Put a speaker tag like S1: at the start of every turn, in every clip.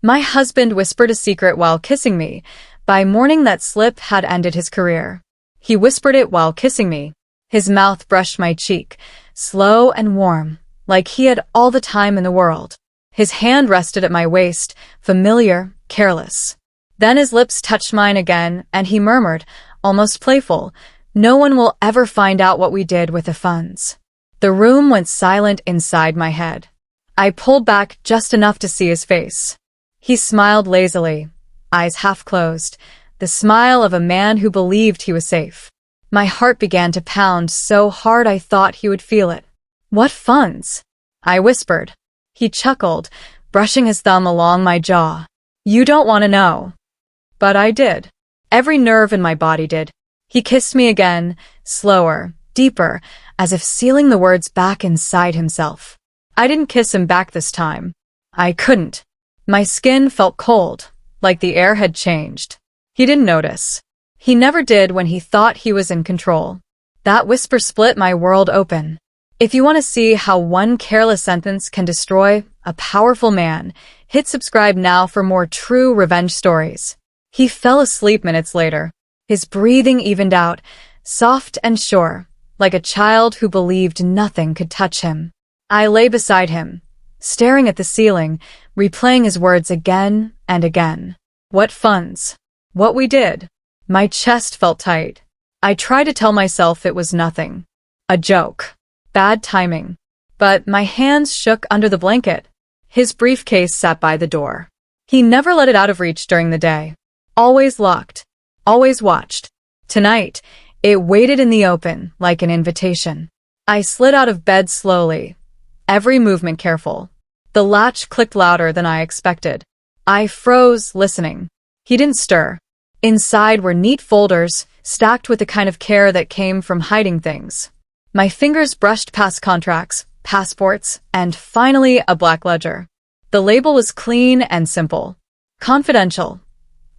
S1: My husband whispered a secret while kissing me. By morning that slip had ended his career. He whispered it while kissing me. His mouth brushed my cheek, slow and warm, like he had all the time in the world. His hand rested at my waist, familiar, careless. Then his lips touched mine again, and he murmured, almost playful, "No one will ever find out what we did with the funds." The room went silent inside my head. I pulled back just enough to see his face. He smiled lazily, eyes half closed, the smile of a man who believed he was safe. My heart began to pound so hard I thought he would feel it. "What funds?" I whispered. He chuckled, brushing his thumb along my jaw. "You don't want to know." But I did. Every nerve in my body did. He kissed me again, slower, deeper, as if sealing the words back inside himself. I didn't kiss him back this time. I couldn't. My skin felt cold, like the air had changed. He didn't notice. He never did when he thought he was in control. That whisper split my world open. If you want to see how one careless sentence can destroy a powerful man, hit subscribe now for more true revenge stories. He fell asleep minutes later. His breathing evened out, soft and sure, like a child who believed nothing could touch him. I lay beside him, staring at the ceiling, replaying his words again and again. What funds? What we did? My chest felt tight. I tried to tell myself it was nothing. A joke. Bad timing. But my hands shook under the blanket. His briefcase sat by the door. He never let it out of reach during the day. Always locked. Always watched. Tonight, it waited in the open like an invitation. I slid out of bed slowly, every movement careful. The latch clicked louder than I expected. I froze, listening. He didn't stir. Inside were neat folders, stacked with the kind of care that came from hiding things. My fingers brushed past contracts, passports, and finally a black ledger. The label was clean and simple. Confidential.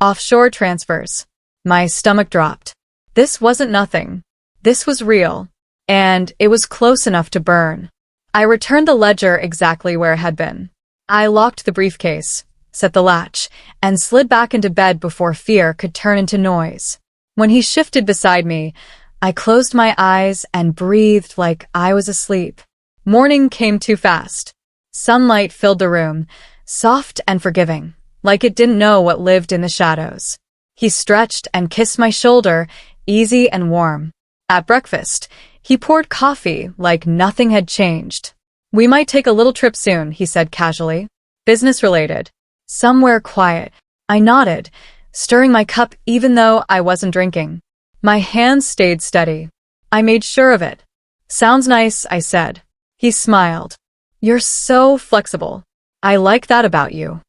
S1: Offshore transfers. My stomach dropped. This wasn't nothing. This was real. And it was close enough to burn. I returned the ledger exactly where it had been. I locked the briefcase, set the latch, and slid back into bed before fear could turn into noise. When he shifted beside me, I closed my eyes and breathed like I was asleep. Morning came too fast. Sunlight filled the room, soft and forgiving, like it didn't know what lived in the shadows. He stretched and kissed my shoulder, easy and warm. At breakfast, he poured coffee like nothing had changed. "We might take a little trip soon," he said casually. "Business-related. Somewhere quiet." I nodded, stirring my cup even though I wasn't drinking. My hands stayed steady. I made sure of it. "Sounds nice," I said. He smiled. "You're so flexible. I like that about you."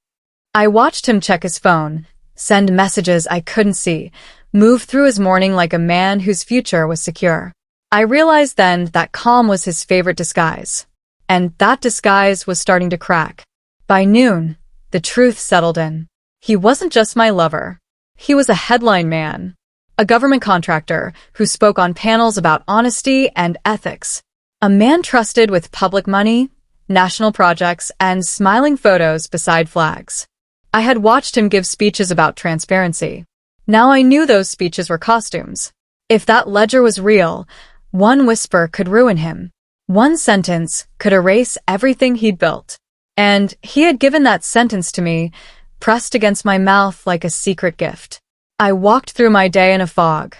S1: I watched him check his phone, send messages I couldn't see, move through his morning like a man whose future was secure. I realized then that calm was his favorite disguise. And that disguise was starting to crack. By noon, the truth settled in. He wasn't just my lover. He was a headline man. A government contractor who spoke on panels about honesty and ethics. A man trusted with public money, national projects, and smiling photos beside flags. I had watched him give speeches about transparency. Now I knew those speeches were costumes. If that ledger was real, one whisper could ruin him. One sentence could erase everything he'd built. And he had given that sentence to me, pressed against my mouth like a secret gift. I walked through my day in a fog,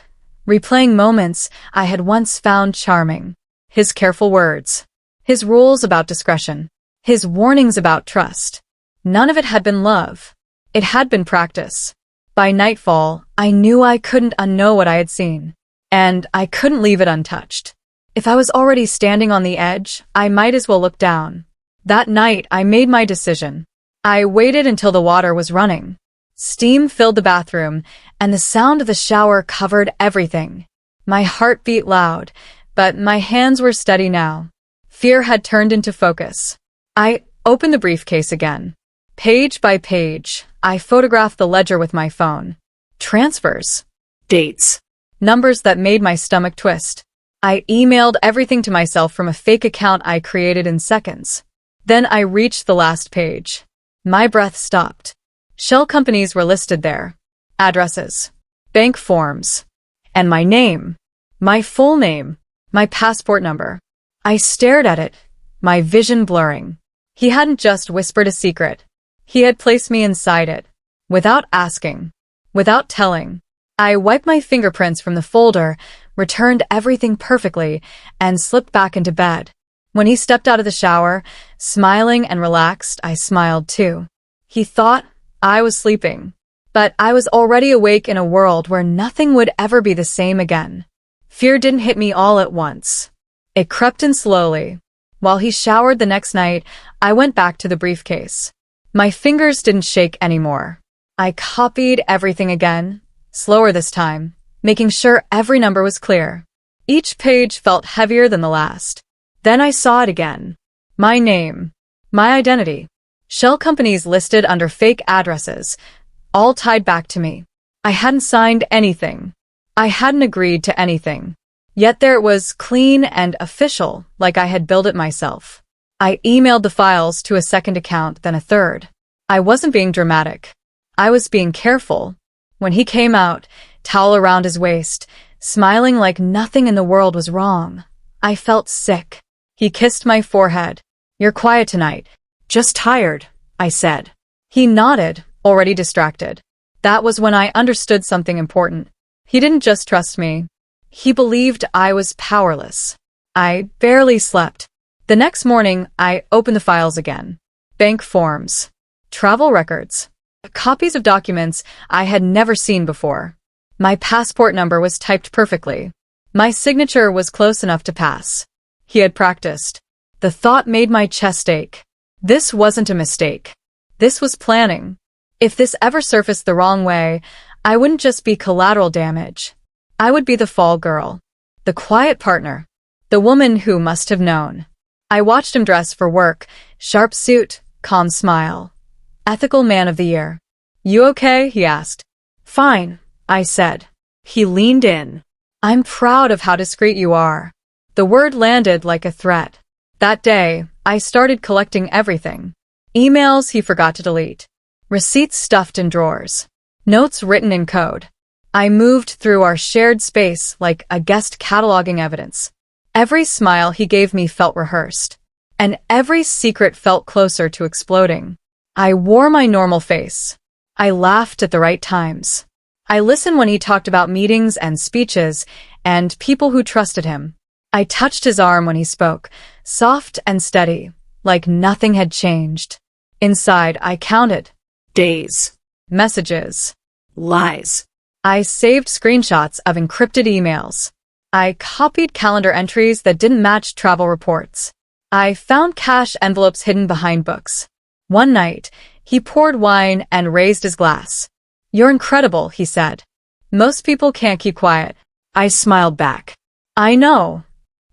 S1: replaying moments I had once found charming. His careful words, his rules about discretion, his warnings about trust. None of it had been love. It had been practice. By nightfall, I knew I couldn't unknow what I had seen. And I couldn't leave it untouched. If I was already standing on the edge, I might as well look down. That night, I made my decision. I waited until the water was running. Steam filled the bathroom, and the sound of the shower covered everything. My heart beat loud, but my hands were steady now. Fear had turned into focus. I opened the briefcase again. Page by page, I photographed the ledger with my phone. Transfers. Dates. Numbers that made my stomach twist. I emailed everything to myself from a fake account I created in seconds. Then I reached the last page. My breath stopped. Shell companies were listed there. Addresses, bank forms, and my name. My full name. My passport number. I stared at it, my vision blurring. He hadn't just whispered a secret. He had placed me inside it. Without asking. Without telling. I wiped my fingerprints from the folder, returned everything perfectly, and slipped back into bed. When he stepped out of the shower, smiling and relaxed, I smiled too. He thought I was sleeping. But I was already awake in a world where nothing would ever be the same again. Fear didn't hit me all at once. It crept in slowly. While he showered the next night, I went back to the briefcase. My fingers didn't shake anymore. I copied everything again, slower this time, making sure every number was clear. Each page felt heavier than the last. Then I saw it again. My name. My identity. Shell companies listed under fake addresses, all tied back to me. I hadn't signed anything. I hadn't agreed to anything. Yet there it was, clean and official, like I had built it myself. I emailed the files to a second account, then a third. I wasn't being dramatic. I was being careful. When he came out, towel around his waist, smiling like nothing in the world was wrong, I felt sick. He kissed my forehead. "You're quiet tonight." "Just tired," I said. He nodded, already distracted. That was when I understood something important. He didn't just trust me. He believed I was powerless. I barely slept. The next morning, I opened the files again. Bank forms. Travel records. Copies of documents I had never seen before. My passport number was typed perfectly. My signature was close enough to pass. He had practiced. The thought made my chest ache. This wasn't a mistake. This was planning. If this ever surfaced the wrong way, I wouldn't just be collateral damage. I would be the fall girl. The quiet partner. The woman who must have known. I watched him dress for work. Sharp suit, calm smile. Ethical man of the year. "You okay?" he asked. "Fine," I said. He leaned in. "I'm proud of how discreet you are." The word landed like a threat. That day, I started collecting everything. Emails he forgot to delete. Receipts stuffed in drawers. Notes written in code. I moved through our shared space like a guest cataloging evidence. Every smile he gave me felt rehearsed. And every secret felt closer to exploding. I wore my normal face. I laughed at the right times. I listened when he talked about meetings and speeches and people who trusted him. I touched his arm when he spoke, soft and steady, like nothing had changed. Inside, I counted. Days. Messages. Lies. I saved screenshots of encrypted emails. I copied calendar entries that didn't match travel reports. I found cash envelopes hidden behind books. One night, he poured wine and raised his glass. "You're incredible," he said. "Most people can't keep quiet." I smiled back. "I know."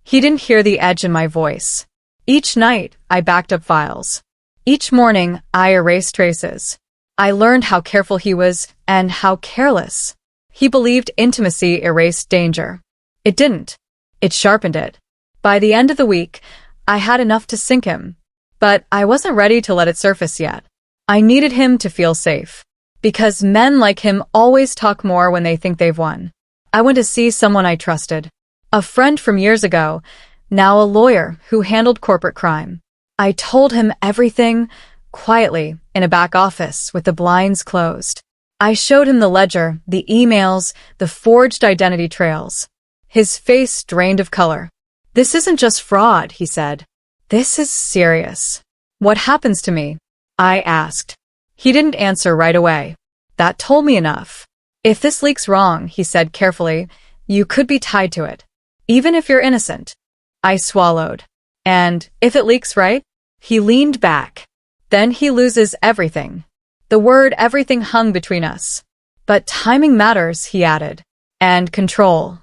S1: He didn't hear the edge in my voice. Each night, I backed up files. Each morning, I erased traces. I learned how careful he was and how careless. He believed intimacy erased danger. It didn't. It sharpened it. By the end of the week, I had enough to sink him. But I wasn't ready to let it surface yet. I needed him to feel safe. Because men like him always talk more when they think they've won. I went to see someone I trusted. A friend from years ago, now a lawyer who handled corporate crime. I told him everything, quietly, in a back office with the blinds closed. I showed him the ledger, the emails, the forged identity trails. His face drained of color. "This isn't just fraud," he said. "This is serious." "What happens to me?" I asked. He didn't answer right away. That told me enough. "If this leaks wrong," he said carefully, "you could be tied to it. Even if you're innocent." I swallowed. "And if it leaks right?" He leaned back. "Then he loses everything." The word everything hung between us. "But timing matters," he added. "And control."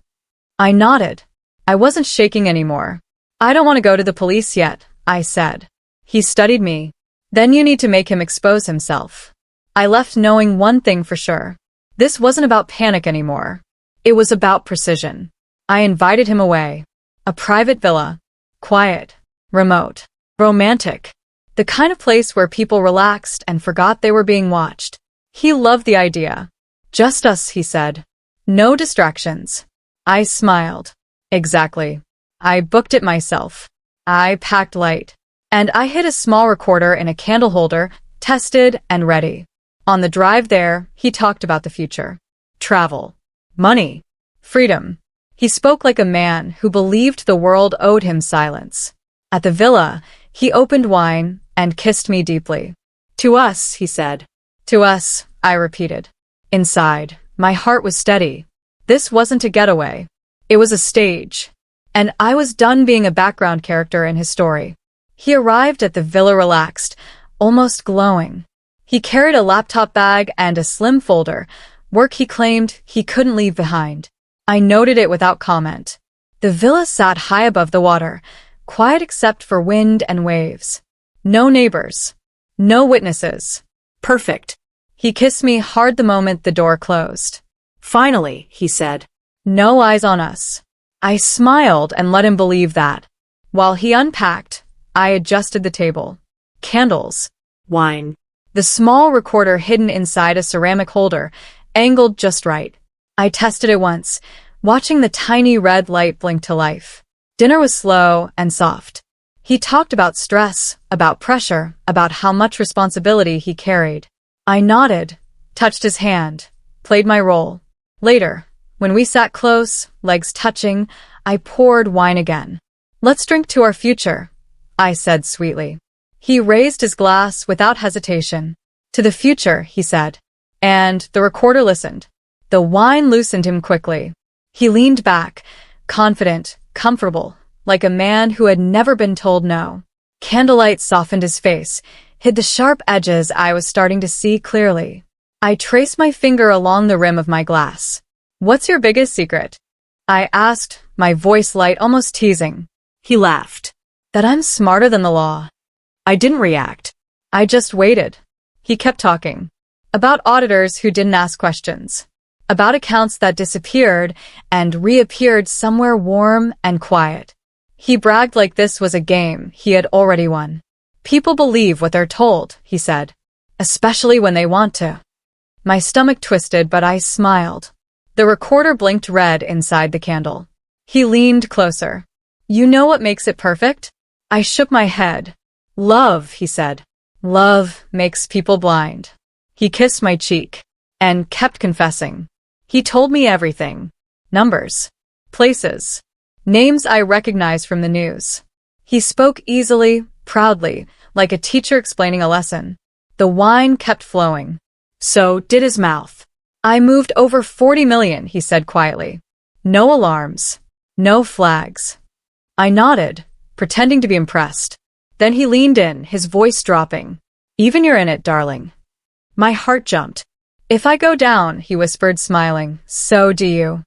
S1: I nodded. I wasn't shaking anymore. "I don't want to go to the police yet," I said. He studied me. "Then you need to make him expose himself." I left knowing one thing for sure. This wasn't about panic anymore. It was about precision. I invited him away. A private villa. Quiet. Remote. Romantic. The kind of place where people relaxed and forgot they were being watched. He loved the idea. Just us, he said. No distractions. I smiled. Exactly. I booked it myself. I packed light. And I hid a small recorder in a candle holder, tested and ready. On the drive there, he talked about the future. Travel. Money. Freedom. He spoke like a man who believed the world owed him silence. At the villa, he opened wine and kissed me deeply. To us, he said. To us, I repeated. Inside, my heart was steady. This wasn't a getaway. It was a stage. And I was done being a background character in his story. He arrived at the villa relaxed, almost glowing. He carried a laptop bag and a slim folder, work he claimed he couldn't leave behind. I noted it without comment. The villa sat high above the water, quiet except for wind and waves. No neighbors. No witnesses. Perfect. He kissed me hard the moment the door closed. Finally, he said. No eyes on us. I smiled and let him believe that. While he unpacked, I adjusted the table. Candles. Wine. The small recorder hidden inside a ceramic holder, angled just right. I tested it once, watching the tiny red light blink to life. Dinner was slow and soft. He talked about stress, about pressure, about how much responsibility he carried. I nodded, touched his hand, played my role. Later, when we sat close, legs touching, I poured wine again. Let's drink to our future, I said sweetly. He raised his glass without hesitation. To the future, he said. And the recorder listened. The wine loosened him quickly. He leaned back, confident, comfortable, like a man who had never been told no. Candlelight softened his face, hid the sharp edges I was starting to see clearly. I traced my finger along the rim of my glass. What's your biggest secret? I asked, my voice light, almost teasing. He laughed. That I'm smarter than the law. I didn't react. I just waited. He kept talking. About auditors who didn't ask questions. About accounts that disappeared and reappeared somewhere warm and quiet. He bragged like this was a game he had already won. People believe what they're told, he said. Especially when they want to. My stomach twisted, but I smiled. The recorder blinked red inside the candle. He leaned closer. You know what makes it perfect? I shook my head. Love, he said. Love makes people blind. He kissed my cheek and kept confessing. He told me everything. Numbers. Places. Names I recognized from the news. He spoke easily, proudly, like a teacher explaining a lesson. The wine kept flowing. So did his mouth. I moved over 40 million, he said quietly. No alarms. No flags. I nodded, pretending to be impressed. Then he leaned in, his voice dropping. Even you're in it, darling. My heart jumped. If I go down, he whispered, smiling, so do you.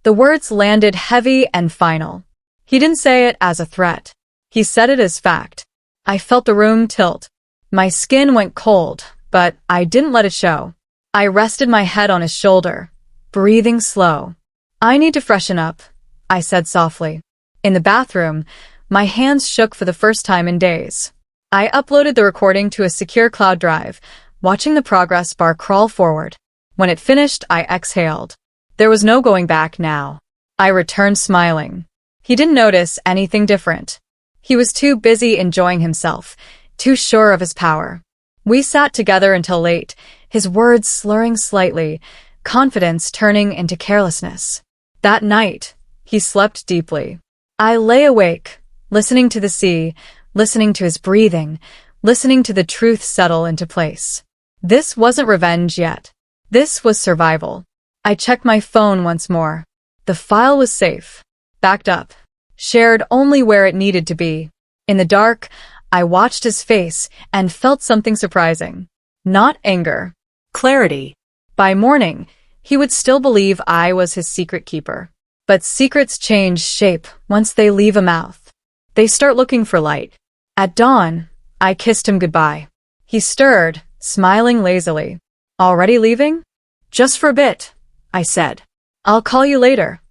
S1: The words landed heavy and final. He didn't say it as a threat. He said it as fact. I felt the room tilt. My skin went cold, but I didn't let it show. I rested my head on his shoulder, breathing slow. I need to freshen up, I said softly. In the bathroom, my hands shook for the first time in days. I uploaded the recording to a secure cloud drive, watching the progress bar crawl forward. When it finished, I exhaled. There was no going back now. I returned smiling. He didn't notice anything different. He was too busy enjoying himself, too sure of his power. We sat together until late, his words slurring slightly, confidence turning into carelessness. That night, he slept deeply. I lay awake, listening to the sea, listening to his breathing, listening to the truth settle into place. This wasn't revenge yet. This was survival. I checked my phone once more. The file was safe, backed up, shared only where it needed to be. In the dark, I watched his face and felt something surprising. Not anger. Clarity. By morning, he would still believe I was his secret keeper. But secrets change shape once they leave a mouth. They start looking for light. At dawn, I kissed him goodbye. He stirred, smiling lazily. Already leaving? Just for a bit, I said. I'll call you later.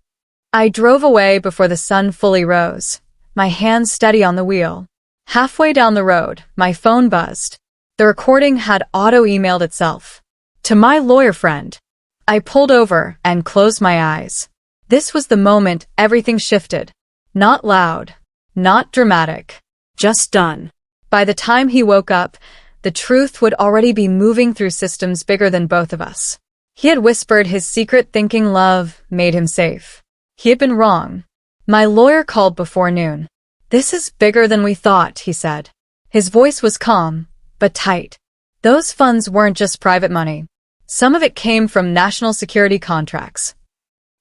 S1: I drove away before the sun fully rose, my hands steady on the wheel. Halfway down the road, my phone buzzed. The recording had auto-emailed itself. To my lawyer friend. I pulled over and closed my eyes. This was the moment everything shifted. Not loud, not dramatic, just done. By the time he woke up, the truth would already be moving through systems bigger than both of us. He had whispered his secret, thinking love made him safe. He had been wrong. My lawyer called before noon. "This is bigger than we thought," he said. His voice was calm, but tight. Those funds weren't just private money. Some of it came from national security contracts.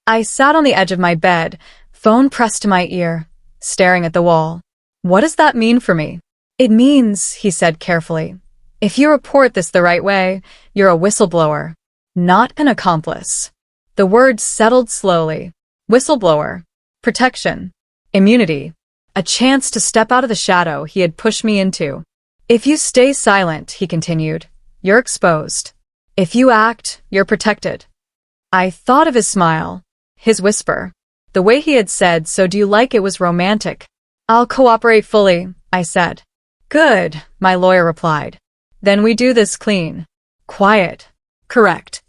S1: I sat on the edge of my bed, phone pressed to my ear, staring at the wall. "What does that mean for me?" "It means," he said carefully, "if you report this the right way, you're a whistleblower, not an accomplice." The words settled slowly. Whistleblower. Protection. Immunity. A chance to step out of the shadow he had pushed me into. "If you stay silent," he continued, "you're exposed. If you act, you're protected." I thought of his smile, his whisper, the way he had said, "So do you like it?" Was romantic. "I'll cooperate fully," I said. "Good," my lawyer replied. "Then we do this clean. Quiet. Correct."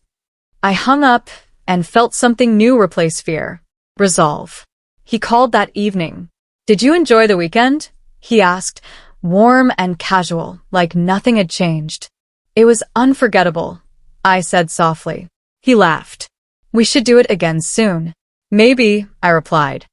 S1: I hung up and felt something new replace fear. Resolve. He called that evening. "Did you enjoy the weekend?" he asked, warm and casual, like nothing had changed. "It was unforgettable," I said softly. He laughed. "We should do it again soon." "Maybe," I replied.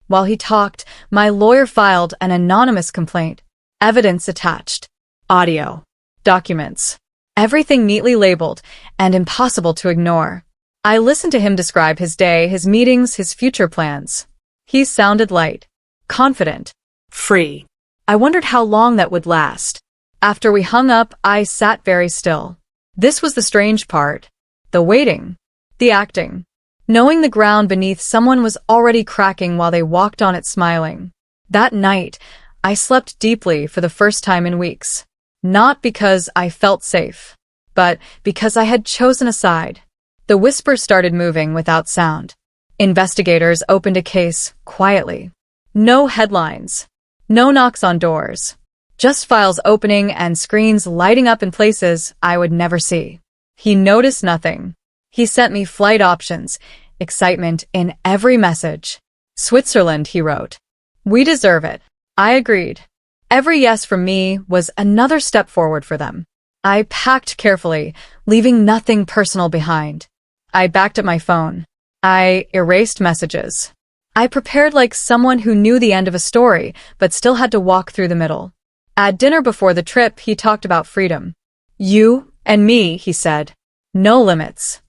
S1: While he talked, my lawyer filed an anonymous complaint. Evidence attached. Audio. Documents. Everything neatly labeled and impossible to ignore. I listened to him describe his day, his meetings, his future plans. He sounded light, confident, free. I wondered how long that would last. After we hung up, I sat very still. This was the strange part. The waiting. The acting. Knowing the ground beneath someone was already cracking while they walked on it smiling. That night, I slept deeply for the first time in weeks. Not because I felt safe, but because I had chosen a side. The whisper started moving without sound. Investigators opened a case quietly. No headlines. No knocks on doors. Just files opening and screens lighting up in places I would never see. He noticed nothing. He sent me flight options, excitement in every message. "Switzerland," he wrote. "We deserve it." I agreed. Every yes from me was another step forward for them. I packed carefully, leaving nothing personal behind. I backed up my phone. I erased messages. I prepared like someone who knew the end of a story, but still had to walk through the middle. At dinner before the trip, he talked about freedom. "You and me," he said. "No limits."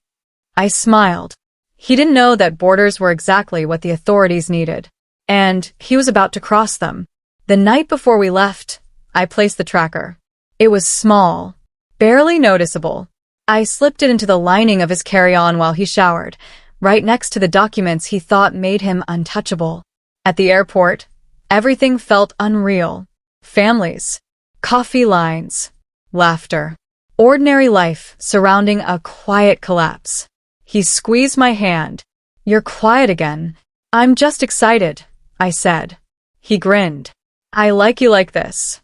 S1: I smiled. He didn't know that borders were exactly what the authorities needed. And he was about to cross them. The night before we left, I placed the tracker. It was small, barely noticeable. I slipped it into the lining of his carry-on while he showered, right next to the documents he thought made him untouchable. At the airport, everything felt unreal. Families, coffee lines, laughter. Ordinary life surrounding a quiet collapse. He squeezed my hand. "You're quiet again." "I'm just excited," I said. He grinned. "I like you like this."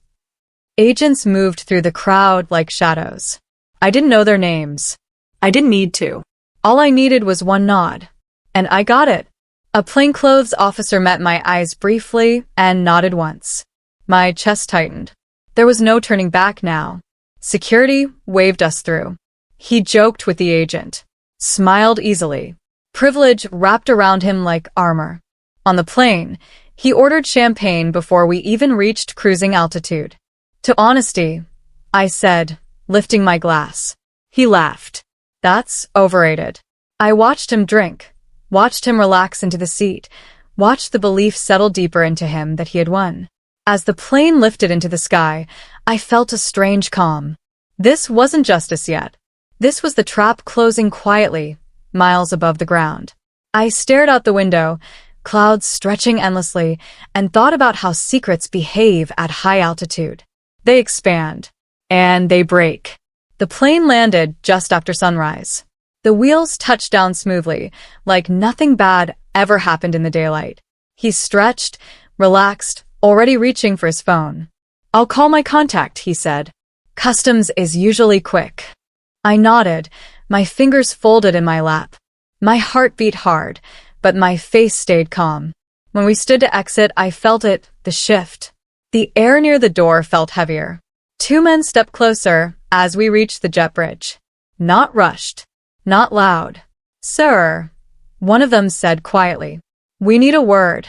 S1: Agents moved through the crowd like shadows. I didn't know their names. I didn't need to. All I needed was one nod. And I got it. A plainclothes officer met my eyes briefly and nodded once. My chest tightened. There was no turning back now. Security waved us through. He joked with the agent, smiled easily. Privilege wrapped around him like armor. On the plane, he ordered champagne before we even reached cruising altitude. "To honesty," I said, lifting my glass. He laughed. "That's overrated." I watched him drink, watched him relax into the seat, watched the belief settle deeper into him that he had won. As the plane lifted into the sky, I felt a strange calm. This wasn't justice yet. This was the trap closing quietly, miles above the ground. I stared out the window, clouds stretching endlessly, and thought about how secrets behave at high altitude. They expand, and they break. The plane landed just after sunrise. The wheels touched down smoothly, like nothing bad ever happened in the daylight. He stretched, relaxed, already reaching for his phone. "I'll call my contact," he said. "Customs is usually quick." I nodded, my fingers folded in my lap. My heart beat hard, but my face stayed calm. When we stood to exit, I felt it, the shift. The air near the door felt heavier. Two men stepped closer as we reached the jet bridge. Not rushed. Not loud. "Sir," one of them said quietly. "We need a word."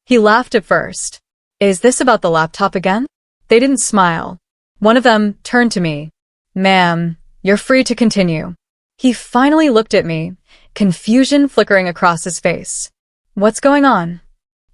S1: He laughed at first. "Is this about the laptop again?" They didn't smile. One of them turned to me. "Ma'am, you're free to continue." He finally looked at me, confusion flickering across his face. "What's going on?"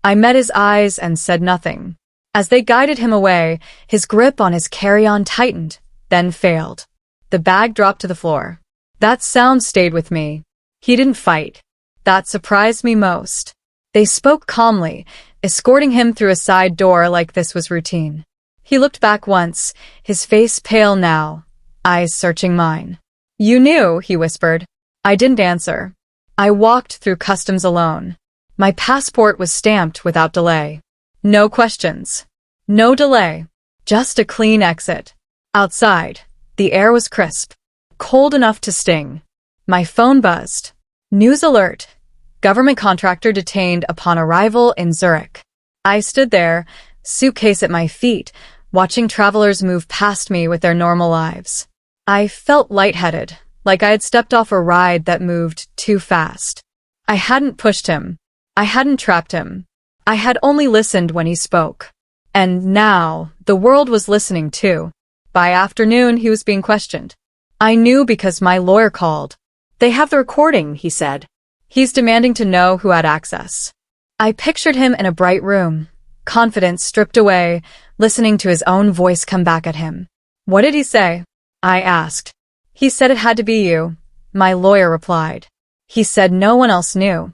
S1: I met his eyes and said nothing. As they guided him away, his grip on his carry-on tightened, then failed. The bag dropped to the floor. That sound stayed with me. He didn't fight. That surprised me most. They spoke calmly, escorting him through a side door like this was routine. He looked back once, his face pale now, eyes searching mine. "You knew," he whispered. I didn't answer. I walked through customs alone. My passport was stamped without delay. No questions. No delay. Just a clean exit. Outside, the air was crisp, cold enough to sting. My phone buzzed. News alert. Government contractor detained upon arrival in Zurich. I stood there, suitcase at my feet, watching travelers move past me with their normal lives. I felt lightheaded, like I had stepped off a ride that moved too fast. I hadn't pushed him. I hadn't trapped him. I had only listened when he spoke. And now, the world was listening too. By afternoon, he was being questioned. I knew because my lawyer called. "They have the recording," he said. "He's demanding to know who had access." I pictured him in a bright room, confidence stripped away, listening to his own voice come back at him. "What did he say?" I asked. "He said it had to be you," my lawyer replied. "He said no one else knew."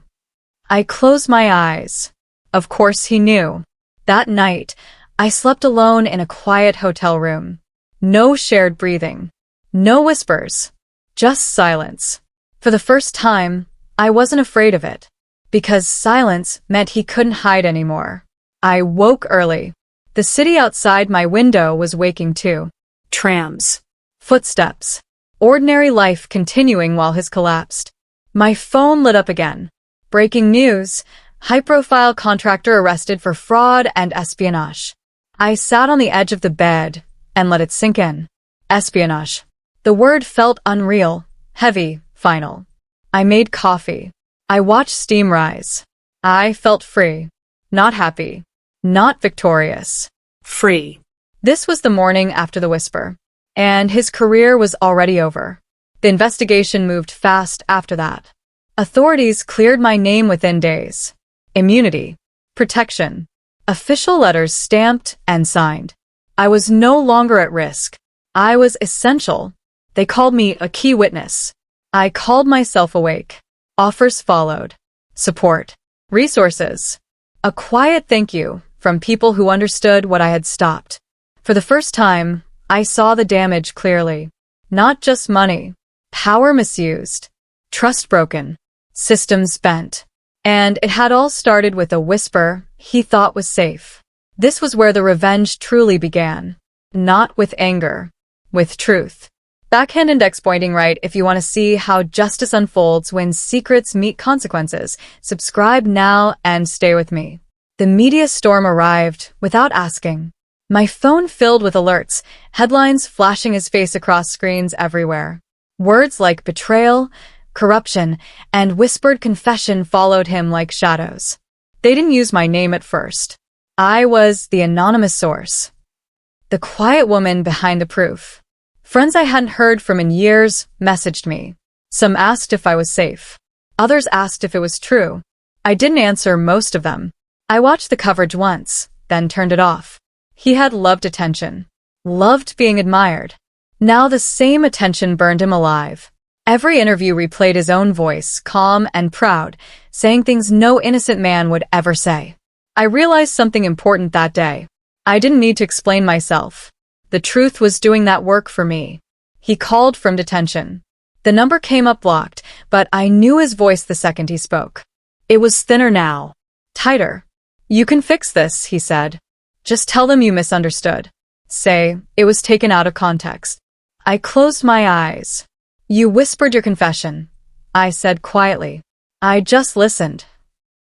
S1: I closed my eyes. Of course he knew. That night, I slept alone in a quiet hotel room. No shared breathing. No whispers. Just silence. For the first time, I wasn't afraid of it. Because silence meant he couldn't hide anymore. I woke early. The city outside my window was waking too. Trams. Footsteps. Ordinary life continuing while his collapsed. My phone lit up again. Breaking news. High-profile contractor arrested for fraud and espionage. I sat on the edge of the bed and let it sink in. Espionage. The word felt unreal, heavy, final. I made coffee. I watched steam rise. I felt free. Not happy. Not victorious. Free. This was the morning after the whisper. And his career was already over. The investigation moved fast after that. Authorities cleared my name within days. Immunity. Protection. Official letters stamped and signed. I was no longer at risk. I was essential. They called me a key witness. I called myself awake. Offers followed. Support. Resources. A quiet thank you from people who understood what I had stopped. For the first time, I saw the damage clearly. Not just money. Power misused. Trust broken. Systems bent. And it had all started with a whisper he thought was safe. This was where the revenge truly began. Not with anger. With truth. Backhand index pointing right if you want to see how justice unfolds when secrets meet consequences. Subscribe now and stay with me. The media storm arrived without asking. My phone filled with alerts, headlines flashing his face across screens everywhere. Words like betrayal, corruption, and whispered confession followed him like shadows. They didn't use my name at first. I was the anonymous source. The quiet woman behind the proof. Friends I hadn't heard from in years messaged me. Some asked if I was safe. Others asked if it was true. I didn't answer most of them. I watched the coverage once, then turned it off. He had loved attention. Loved being admired. Now the same attention burned him alive. Every interview replayed his own voice, calm and proud, saying things no innocent man would ever say. I realized something important that day. I didn't need to explain myself. The truth was doing that work for me. He called from detention. The number came up blocked, but I knew his voice the second he spoke. It was thinner now. Tighter. "You can fix this," he said. "Just tell them you misunderstood. Say, it was taken out of context." I closed my eyes. You whispered your confession, I said quietly. I just listened.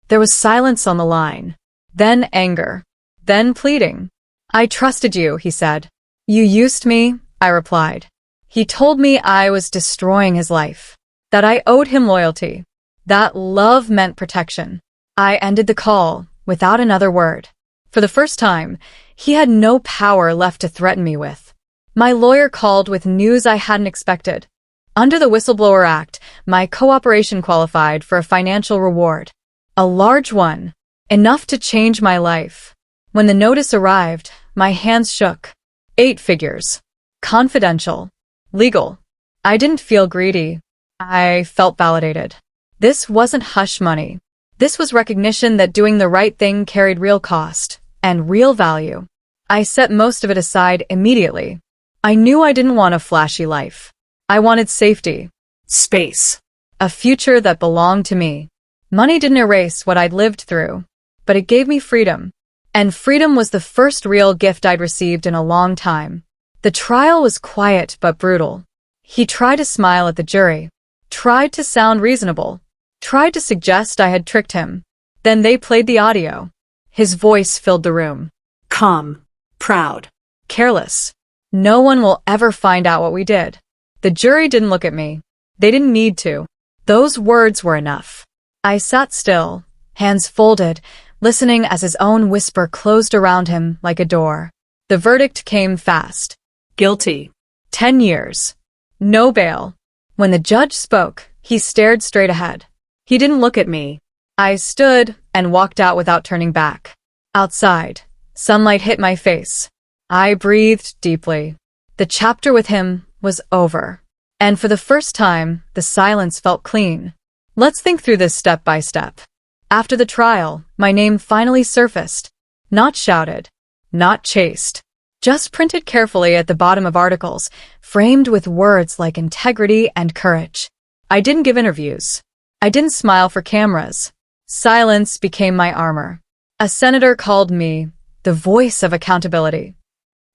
S1: There was silence on the line. Then anger. Then pleading. I trusted you, he said. You used me, I replied. He told me I was destroying his life, that I owed him loyalty, that love meant protection. I ended the call without another word. For the first time, he had no power left to threaten me with. My lawyer called with news I hadn't expected. Under the Whistleblower Act, my cooperation qualified for a financial reward. A large one, enough to change my life. When the notice arrived, my hands shook. 8 figures. Confidential. Legal. I didn't feel greedy. I felt validated. This wasn't hush money. This was recognition that doing the right thing carried real cost and real value. I set most of it aside immediately. I knew I didn't want a flashy life. I wanted safety. Space. A future that belonged to me. Money didn't erase what I'd lived through, but it gave me freedom. And freedom was the first real gift I'd received in a long time. The trial was quiet but brutal. He tried to smile at the jury, tried to sound reasonable, tried to suggest I had tricked him. Then they played the audio. His voice filled the room. Calm, proud, careless. No one will ever find out what we did. The jury didn't look at me. They didn't need to. Those words were enough. I sat still, hands folded, listening as his own whisper closed around him like a door. The verdict came fast. Guilty. 10 years. No bail. When the judge spoke, he stared straight ahead. He didn't look at me. I stood and walked out without turning back. Outside, sunlight hit my face. I breathed deeply. The chapter with him was over. And for the first time, the silence felt clean. Let's think through this step by step. After the trial, my name finally surfaced. Not shouted. Not chased. Just printed carefully at the bottom of articles, framed with words like integrity and courage. I didn't give interviews. I didn't smile for cameras. Silence became my armor. A senator called me the voice of accountability.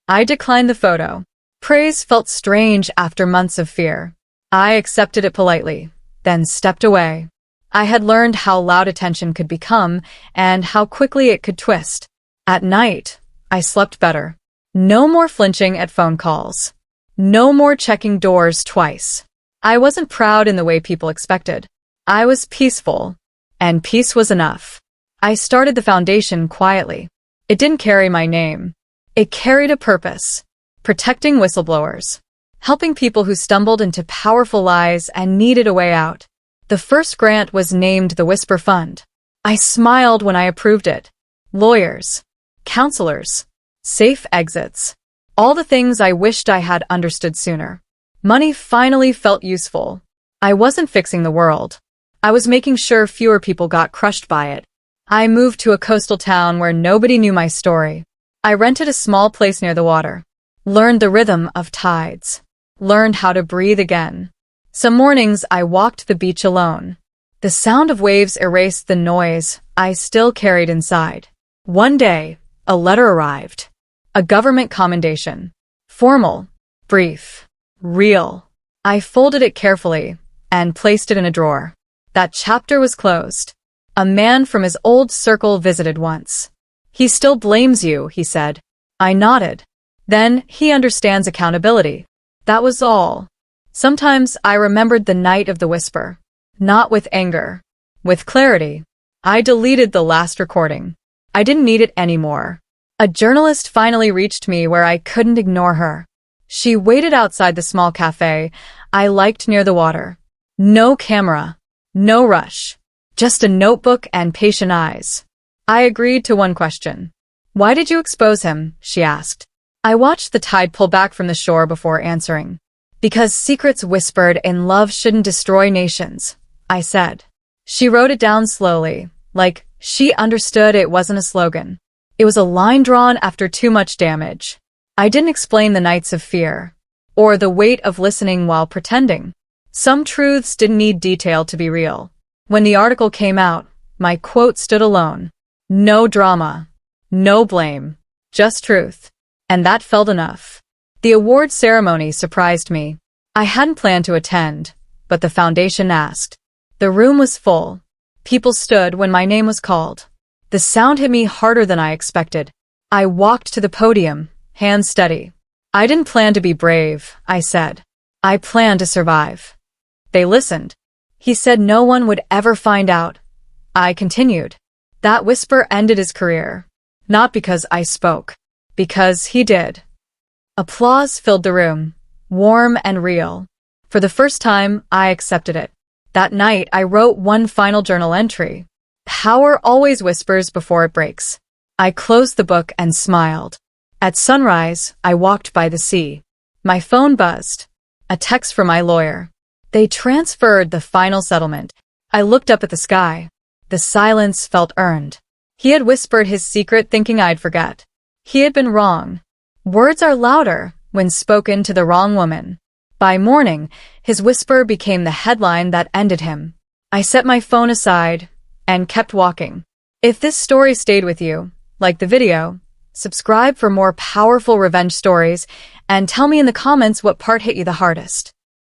S1: I declined the photo. Praise felt strange after months of fear. I accepted it politely, then stepped away. I had learned how loud attention could become and how quickly it could twist. At night, I slept better. No more flinching at phone calls. No more checking doors twice. I wasn't proud in the way people expected. I was peaceful, and peace was enough. I started the foundation quietly. It didn't carry my name. It carried a purpose. Protecting whistleblowers. Helping people who stumbled into powerful lies and needed a way out. The first grant was named the Whisper Fund. I smiled when I approved it. Lawyers. Counselors. Safe exits. All the things I wished I had understood sooner. Money finally felt useful. I wasn't fixing the world. I was making sure fewer people got crushed by it. I moved to a coastal town where nobody knew my story. I rented a small place near the water. Learned the rhythm of tides. Learned how to breathe again. Some mornings I walked the beach alone. The sound of waves erased the noise I still carried inside. One day, a letter arrived. A government commendation. Formal, brief, real. I folded it carefully and placed it in a drawer. That chapter was closed. A man from his old circle visited once. He still blames you, he said. I nodded. Then he understands accountability. That was all. Sometimes I remembered the night of the whisper. Not with anger. With clarity. I deleted the last recording. I didn't need it anymore. A journalist finally reached me where I couldn't ignore her. She waited outside the small cafe I liked near the water. No camera. No rush. Just a notebook and patient eyes. I agreed to one question. Why did you expose him? She asked. I watched the tide pull back from the shore before answering. Because secrets whispered in love shouldn't destroy nations, I said. She wrote it down slowly, like she understood it wasn't a slogan. It was a line drawn after too much damage. I didn't explain the nights of fear, or the weight of listening while pretending. Some truths didn't need detail to be real. When the article came out, my quote stood alone. No drama. No blame. Just truth. And that felt enough. The award ceremony surprised me. I hadn't planned to attend, but the foundation asked. The room was full. People stood when my name was called. The sound hit me harder than I expected. I walked to the podium, hands steady. I didn't plan to be brave, I said. I planned to survive. They listened. He said no one would ever find out. I continued. That whisper ended his career. Not because I spoke. Because he did. Applause filled the room, warm and real. For the first time, I accepted it. That night, I wrote one final journal entry. Power always whispers before it breaks. I closed the book and smiled. At sunrise, I walked by the sea. My phone buzzed. A text from my lawyer. They transferred the final settlement. I looked up at the sky. The silence felt earned. He had whispered his secret thinking I'd forget. He had been wrong. Words are louder when spoken to the wrong woman. By morning, his whisper became the headline that ended him. I set my phone aside and kept walking. If this story stayed with you, like the video, subscribe for more powerful revenge stories, and tell me in the comments what part hit you the hardest.